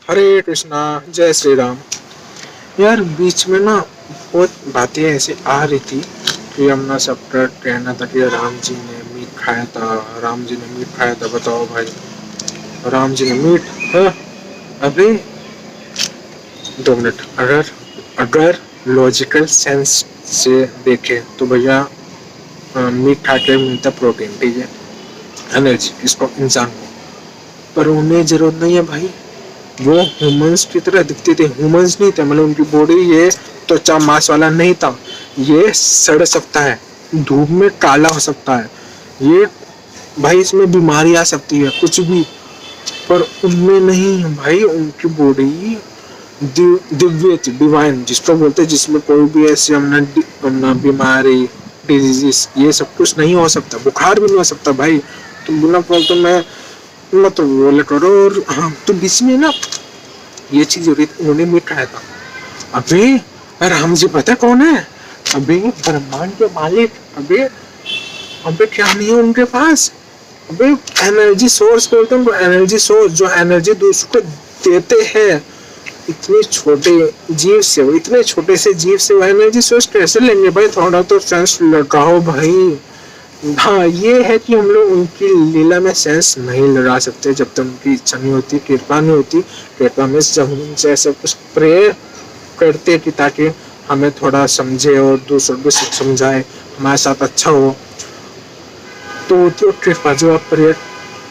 हरे कृष्णा, जय श्री राम। यार बीच में ना बहुत बातें ऐसे आ रही थी कि हमने सबका कहना था कि राम जी ने मीट खाया था, राम जी ने मीट खाया था। बताओ भाई, राम जी ने मीट? हाँ? अबे 2 मिनट, अगर अगर लॉजिकल सेंस से देखे तो भैया मीट खा के मिलता प्रोटीन, ठीक है, एनर्जी इसको इंसान को। पर उन्हें जरूरत नहीं है भाई, वो ह्यूमंस की तरह दिखते थे। ह्यूमंस नहीं थे, मतलब उनकी बॉडी ये त्वचा मांस वाला नहीं था। ये सड़ सकता है, धूप में काला हो सकता है, ये भाई इसमें बीमारी आ सकती है, कुछ भी। पर उनमें नहीं भाई, उनकी बॉडी दिव्य थी, डिवाइन जिसको बोलते हैं, जिसमें कोई भी ऐसी हमने बीमारी, डिजीज, ये सब कुछ नहीं हो सकता, बुखार भी नहीं हो सकता भाई। तुम बिना बोल तो मैं मत बोले करो। और हाँ, तो बीच में ना ये चीज हो रही थी, उन्होंने मीट खाया था। अबे राम जी पता कौन है? अबे ब्रह्मांड के मालिक। अबे अबे क्या नहीं है उनके पास? अबे एनर्जी सोर्स बोलते हैं उनको, एनर्जी सोर्स, जो एनर्जी दूसरों को देते हैं। इतने छोटे जीव से, वो इतने छोटे से जीव से वो एनर्जी सोर्स कैसे लेंगे भाई? थोड़ा तो सेंस लगाओ भाई। हाँ, ये है कि हम लोग उनकी लीला में सेंस नहीं लगा सकते जब तक उनकी इच्छा नहीं होती, कृपा नहीं होती। कृपा में जब हम उनसे ऐसा कुछ प्रे करते कि ताकि हमें थोड़ा समझे और दूसरों को समझाए, हमारे साथ अच्छा हो, तो कृपा जो आप प्रे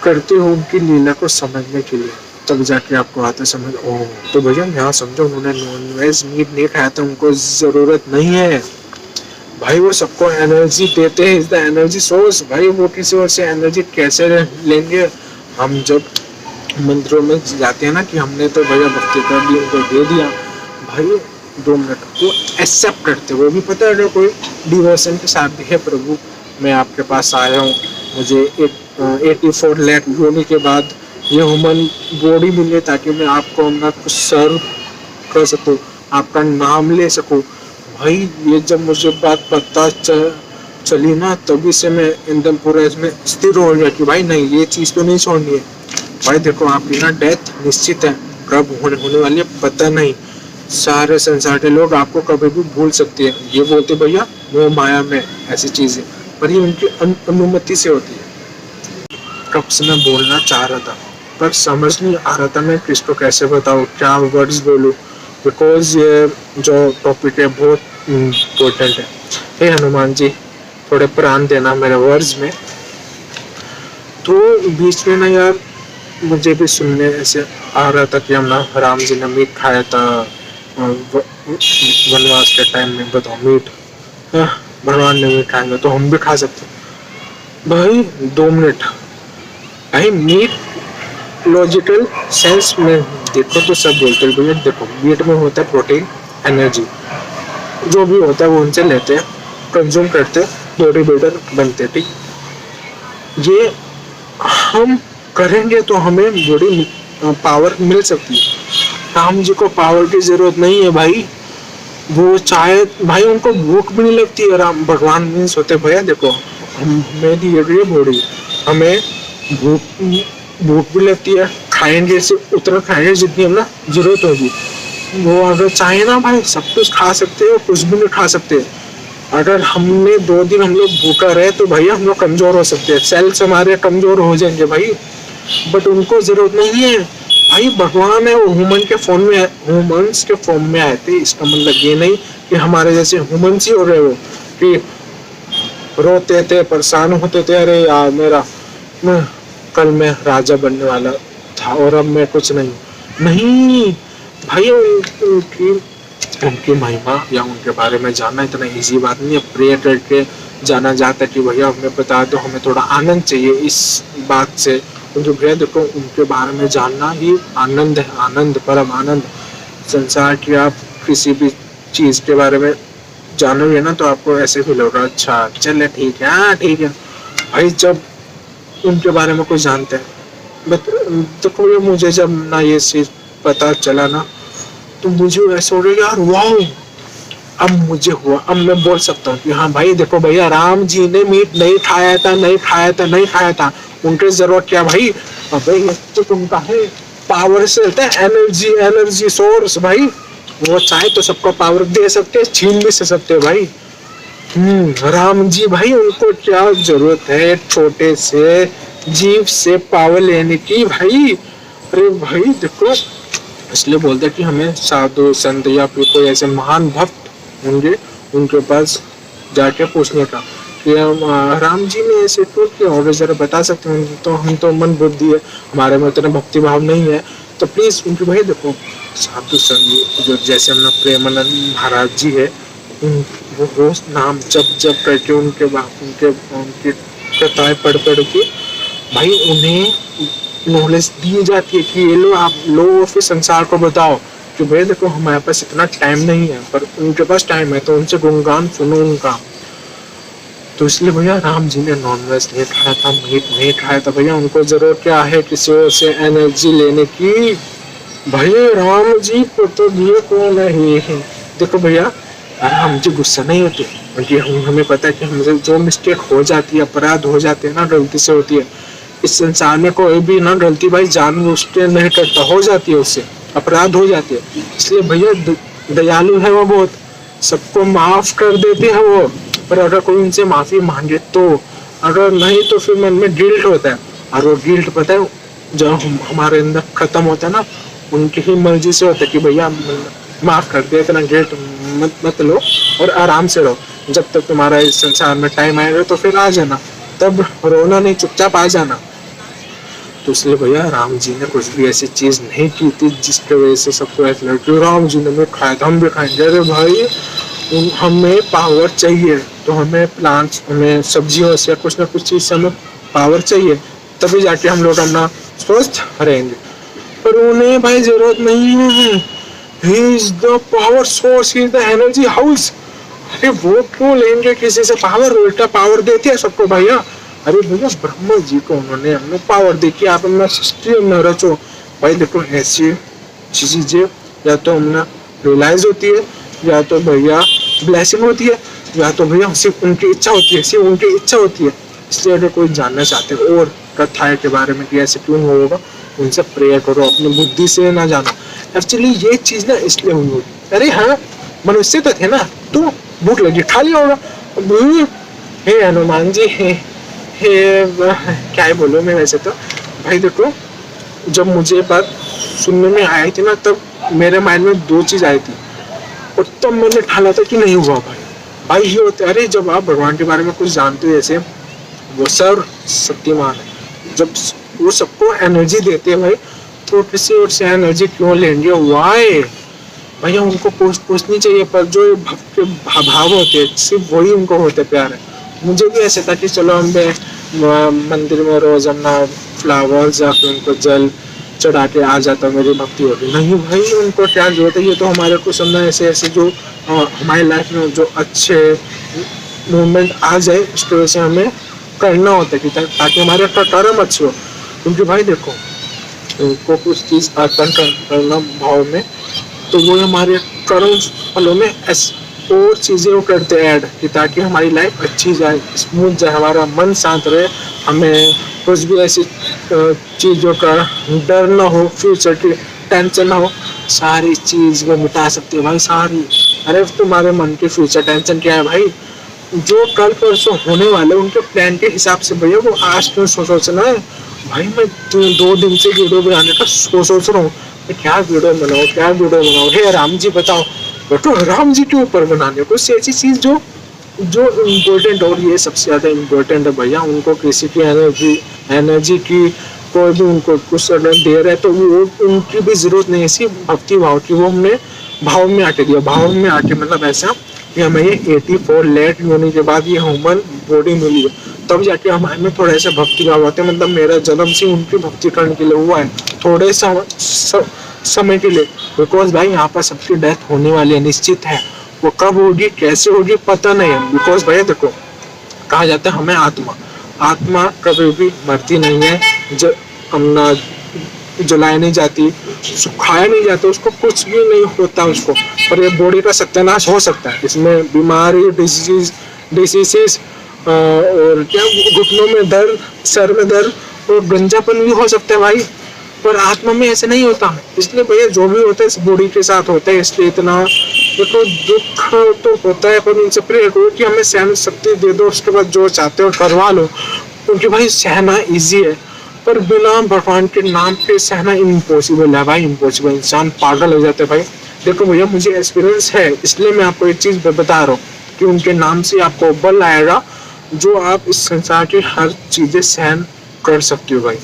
करते हो उनकी लीला को समझने के लिए, तब जाके आपको आता समझ। ओ तो भैया यहाँ समझो, उन्होंने नॉनवेज मीट नहीं खाया था, उनको जरूरत नहीं है भाई। वो सबको एनर्जी देते हैं, इज द एनर्जी सोर्स भाई। वो किसी और से एनर्जी कैसे लेंगे? हम जब मंदिरों में जाते हैं ना कि हमने तो भैया भक्ति कर दी, उनको दे दिया भाई, 2 मिनट वो एक्सेप्ट करते। वो भी पता है कोई डिवोशन के साथ भी है, प्रभु मैं आपके पास आया हूँ, मुझे एक 84 लाख योनि के बाद ये ह्यूमन बॉडी मिले ताकि मैं आपको अपना कुछ सर्व कर सकूँ, आपका नाम ले सकूँ। भाई ये जब मुझे बात पता चली ना, तभी से मैं एकदम पूरा इसमें स्थिर हो गया कि भाई नहीं, ये चीज़ तो नहीं छोड़नी है भाई। देखो आपकी ना डेथ निश्चित है, कब होने वाली है पता नहीं। सारे संसार के लोग आपको कभी भी भूल सकते हैं, ये बोलते भैया वो माया में ऐसी चीज़ है, पर ये उनकी अनुमति से होती है। कब से मैं बोलना चाह रहा था पर समझ नहीं आ रहा था मैं किसको कैसे बताऊँ, क्या वर्ड्स बोलूँ, बिकॉज ये जो टॉपिक है बहुत इम्पोर्टेंट है। हे हनुमान जी, थोड़े प्राण देना मेरे वर्ड्स में। तो बीच में ना यार मुझे भी सुनने ऐसे आ रहा था कि हम ना राम जी ने मीट खाया था वनवास के टाइम में। बताओ मीट, भगवान ने मीट खाएंगे तो हम भी खा सकते भाई? 2 मिनट भाई, मीट लॉजिकल सेंस में देखो तो सब बोलते हैं भैया देखो मीट में होता है प्रोटीन, एनर्जी, जो भी होता है वो उनसे लेते हैं, कंज्यूम करते, बॉडी बिल्डर बनते, ठीक। ये हम करेंगे तो हमें बॉडी पावर मिल सकती है। राम जी को पावर की जरूरत नहीं है भाई, वो चाहे भाई उनको भूख भी नहीं लगती है। राम भगवान मीन्स होते भैया देखो हमें दी है बॉडी, हमें भूख भी लगती है, खाएंगे से उतना खाएंगे जितनी हमें जरूरत होगी। वो अगर चाहे ना भाई सब कुछ खा सकते हो, कुछ भी नहीं खा सकते। अगर हमने 2 दिन हम लोग भूखा रहे तो भैया हम लोग कमजोर हो सकते हैं, सेल्स हमारे कमजोर हो जाएंगे भाई। बट उनको जरूरत नहीं है भाई, भगवान है वो ह्यूमन के फॉर्म में, ह्यूमंस के फॉर्म में आए थे। इसका मतलब ये नहीं कि हमारे जैसे ह्यूमंस ही हो रहे हो कि रोते थे, परेशान होते थे, अरे यार मेरा कल मैं राजा बनने वाला था और अब मैं कुछ नहीं भाई। उनकी महिमा या उनके बारे में जानना इतना इजी बात नहीं है। प्रे करके जाना जाता है कि भैया हमें बता दो, हमें थोड़ा आनंद चाहिए इस बात से। क्योंकि भैया देखो उनके बारे में जानना ही आनंद है, आनंद, परम आनंद। संसार की आप किसी भी चीज़ के बारे में जानोगे ना तो आपको ऐसे फील होगा, अच्छा चले ठीक है, हाँ ठीक है भाई। जब उनके बारे में कुछ जानते हैं, बट देखो ये मुझे जब ना ये चीज़ पता चला ना तो मुझे ऐसा हो रहा यार वाह, अब मुझे हुआ, अब मैं बोल सकता हूँ कि हाँ भाई देखो भैया राम जी ने मीट नहीं खाया था, नहीं खाया था, नहीं खाया था। उनके जरूरत क्या भाई? अबे ये तो उनका है, पावर से होता है एनर्जी, एनर्जी सोर्स भाई। वो चाहे तो सबको पावर दे सकते हैं, छीन भी सकते हैं भाई। राम जी भाई, उनको क्या जरूरत है छोटे से जीव से पावर लेने की भाई। अरे भाई देखो, इसलिए बोलते हैं कि हमें साधु संत या फिर कोई ऐसे महान भक्त होंगे उनके पास जाके पूछने का कि राम जी ने ऐसे क्यों किया, और जरा बता सकते हैं। तो हम तो मन बुद्धि है, हमारे में उतना भक्ति भाव नहीं है, तो प्लीज उनके भाई देखो साधु संत जो जैसे अपना प्रेमानंद महाराज जी है, वो रोज नाम जप करके उनके उनकी कथाएं पढ़ के भाई उन्हें नॉलेज दी जाती है कि ये लो, आप लो फिर संसार को बताओ कि भाई देखो हमारे पास इतना टाइम नहीं है, पर उनके पास टाइम है, तो उनसे गुणगान सुनो उनका। तो इसलिए भैया राम जी ने नॉनवेज नहीं खाया था, मीट नहीं खाया था भैया। उनको जरूरत क्या है किसी और से एनर्जी लेने की। भैया राम जी को तो दिए कौन है। देखो भैया राम जी गुस्सा नहीं होते, क्योंकि हमें पता है कि हमसे जो मिस्टेक हो जाती है, अपराध हो जाते हैं ना, गलती से होती है। इस संसार में कोई भी ना गलती भाई जानबूझ के नहीं करता, हो जाती है, उससे अपराध हो जाती है। इसलिए भैया दयालु है वो, बहुत सबको माफ कर देते हैं वो। पर अगर कोई उनसे माफी मांगे तो, अगर नहीं तो फिर मन में गिल्ट होता है, और वो गिल्ट पता है जब हमारे अंदर खत्म होता है ना, उनकी ही मर्जी से होता है कि भैया माफ कर दे, इतना गिल्ट मत लो और आराम से रहो। जब तक तुम्हारा इस संसार में टाइम आएगा तो फिर आ जाना, तब रोना नहीं, चुपचाप आ जाना। तो इसलिए भैया राम जी ने कुछ भी ऐसी चीज नहीं की थी जिसके वजह से सबको ऐसा लगा कि राम जी ने खाया था हम भी खाएंगे। अरे भाई हमें पावर चाहिए, तो हमें प्लांट्स, हमें सब्जियों से कुछ ना कुछ चीज से हमें पावर चाहिए, तभी जाके हम लोग अपना स्वस्थ रहेंगे। पर उन्हें भाई जरूरत नहीं है, he is the power source, he is the energy house. अरे वो क्यों लेंगे किसी से पावर, उल्टा पावर देते हैं सबको भैया। अरे भैया ब्रह्मा जी को उन्होंने हमें पावर दी कि आप अपना सृष्टि में रचो। भाई देखो ऐसी चीजें या तो हमने रियलाइज होती है, या तो भैया ब्लेसिंग होती है, या तो भैया सिर्फ उनकी इच्छा होती है, सिर्फ उनकी इच्छा होती है। इसलिए अगर कोई जानना चाहते हो और कथाएं के बारे में कि ऐसे क्यों होगा, उनसे प्रेयर करो, अपनी बुद्धि से ना जाना। एक्चुअली ये चीज ना इसलिए हुई होगी, अरे हाँ मनुष्य तो थे ना, तो भूख लगी खा लिया होगा। हे हनुमान जी, क्या ही बोलो मैं। वैसे तो भाई देखो जब मुझे बात सुनने में आई थी ना, तब मेरे माइंड में दो चीज आई थी, और तब मैंने ठाना था कि नहीं हुआ भाई ये होता है। अरे जब आप भगवान के बारे में कुछ जानते हो, जैसे वो सर्व शक्तिमान है, जब वो सबको एनर्जी देते हैं भाई, तो किसी और से एनर्जी क्यों लेंगे, वाई भैया। उनको पूछनी चाहिए, पर जो भक्त के भाव होते हैं सिर्फ वही उनको होते प्यार है। मुझे भी ऐसे था कि चलो हम मंदिर में रोज अपना फ्लावर्स या फिर उनको जल चढ़ा के आ जाता, मेरी भक्ति होगी। नहीं भाई उनको क्या जरूरत है, ये तो हमारे को समझना ऐसे ऐसे जो हमारी लाइफ में जो अच्छे मूवमेंट आ जाए, उसकी वजह से हमें करना होता है ताकि हमारे कर्म अच्छे हो। क्योंकि भाई देखो उनको कुछ चीज अर्पण करना भाव में, तो वो हमारे कर्म फलों में और चीजें वो करते ऐड कि ताकि हमारी लाइफ अच्छी जाए, स्मूथ जाए, हमारा मन शांत रहे, हमें कुछ भी ऐसी चीजों का डर ना हो, फ्यूचर की टेंशन ना हो। सारी चीज वो मिटा सकती है भाई, सारी। अरे तुम्हारे मन की फ्यूचर टेंशन क्या है भाई, जो कल परसों होने वाले उनके प्लान के हिसाब से भैया वो आज क्यों सोचना है भाई। मैं 2 दिन से वीडियो बनाने का सोच रहा हूँ, क्या वीडियो बनाओ, हे राम जी बताओ, तो राम जी के ऊपर बनाने कुछ ऐसी चीज जो इम्पोर्टेंट, और ये सबसे ज्यादा इम्पोर्टेंट है भैया। उनको किसी की एनर्जी की कोई भी उनको कुछ अगर दे रहा है तो वो उनकी भी जरूरत नहीं है, सिर्फ भक्ति भाव की। वो हमने भाव में आके दिया, भाव में आके मतलब ऐसा कि हमें ये 84 लेट होने के बाद ये ह्यूमन बॉडी मिली है, तब जाके हमें थोड़ा ऐसा भक्ति भाव आते हैं। मतलब मेरा जन्म से उनकी भक्ति करने के लिए हुआ है, थोड़े समय के लिए। बिकॉज भाई यहाँ पर सबकी डेथ होने वाली है, निश्चित है। वो कब होगी कैसे होगी पता नहीं है। बिकॉज भैया देखो कहा जाता है हमें आत्मा कभी भी मरती नहीं है, जलाया नहीं जाती, सुखाया नहीं जाता, उसको कुछ भी नहीं होता उसको। पर ये बॉडी का सत्यानाश हो सकता है, इसमें बीमारी, डिसीजेस और क्या घुटनों में दर्द, सर में दर्द और गंजापन भी हो सकता है भाई। पर आत्मा में ऐसे नहीं होता। इसलिए भैया जो भी होता है इस बॉडी के साथ होता है, इसलिए इतना देखो दुख तो होता है, पर उनसे प्रेयर करो कि हमें सहन शक्ति दे दो, उसके बाद जो चाहते हो करवा लो, क्योंकि भाई सहना इजी है, पर बिना भगवान के नाम पे सहना इम्पॉसिबल है भाई, इम्पॉसिबल। इंसान पागल हो जाता है भाई। देखो भैया मुझे एक्सपीरियंस है, इसलिए मैं आपको एक चीज बता रहा हूँ कि उनके नाम से आपको बल आएगा, जो आप इस संसार की हर चीजें सहन कर सकते हो भाई,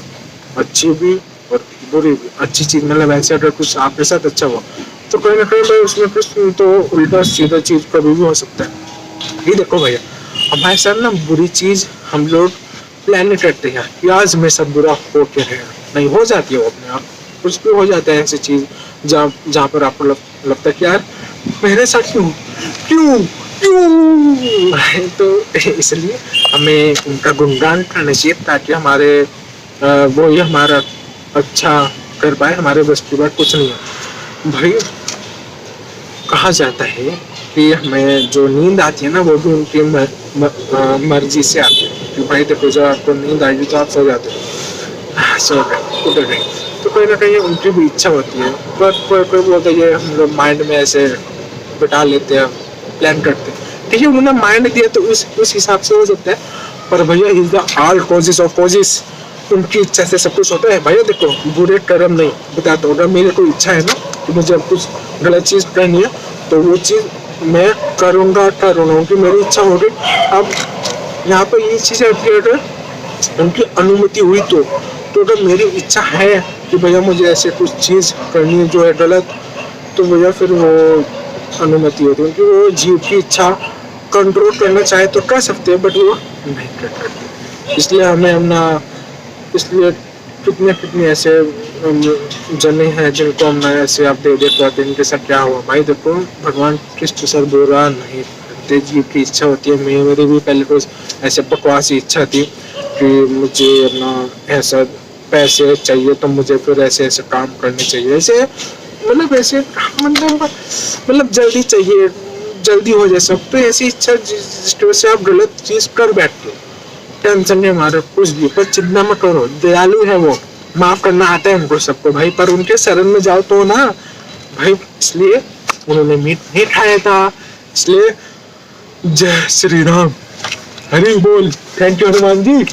अच्छी भी और बुरी भी। अच्छी चीज मतलब ऐसे अगर कुछ आपके साथ अच्छा हुआ तो कहीं ना कहीं भाई उसमें कुछ तो उल्टा सीधा चीज कभी भी हो सकता है। ये देखो भैया हमारे साथ ना बुरी चीज हम लोग प्लान करते हैं कि आज में सब बुरा हो के रहेगा, नहीं हो जाती है वो अपने आप, कुछ भी हो जाता है ऐसी चीज जहाँ पर आपको लगता है कि यार मेरे साथ क्यों क्यों क्यों तो इसलिए हमें उनका गुणगान करना चाहिए ताकि हमारे वो ही हमारा अच्छा कर पाए, हमारे बस की बात कुछ नहीं है भाई। कहा जाता है कि हमें जो नींद आती है ना वो भी उनकी मर्जी से आती है, कि भाई देखो जब आपको नींद आएगी तो आप सो जाते हो, सो गए उधर गए, तो कहीं ना कहीं उनकी भी इच्छा होती है, पर कोई बोलते हैं हम लोग माइंड में ऐसे बिठा लेते हैं, प्लान करते हैं। ठीक है उन्होंने माइंड दिया तो उस हिसाब से हो सकता है, पर भैया is the all causes of causes, उनकी इच्छा से सब कुछ होता है। भैया देखो बुरे कर्म नहीं बताता, अगर मेरी कोई इच्छा है ना कि मुझे अब कुछ गलत चीज करनी है तो वो चीज मैं करूँगा कि मेरी इच्छा होगी। अब यहाँ पर ये चीज है कि अगर उनकी अनुमति हुई तो अगर मेरी इच्छा है कि भैया मुझे ऐसे कुछ चीज करनी है जो है गलत, तो भैया फिर वो अनुमति होती है, क्योंकि वो जीव की इच्छा कंट्रोल करना चाहे तो कर सकते हैं, बट वो नहीं कर सकते। इसलिए हमें अपना, इसलिए कितने ऐसे जने हैं जिनको हम ऐसे आप देख पाते हैं, इनके साथ क्या हुआ भाई। देखो भगवान कृष्ण सर बुरा नहीं करते, जीव की इच्छा होती है। मेरी भी पहले तो ऐसे बकवास इच्छा थी कि मुझे अपना ऐसा पैसे चाहिए तो मुझे फिर ऐसे काम करने चाहिए, ऐसे मतलब ऐसे मतलब जल्दी चाहिए, जल्दी हो जाए सब, तो ऐसी इच्छा जिसकी वजह से आप गलत चीज कर बैठते हो। टेंशन नहीं हमारा कुछ भी, पर चिंता मत करो, दयालु है वो, माफ करना आता है उनको सबको भाई, पर उनके शरण में जाओ तो ना भाई। इसलिए उन्होंने मीट नहीं खाया था, इसलिए जय श्री राम, हरि बोल। Thank you Hanuman ji.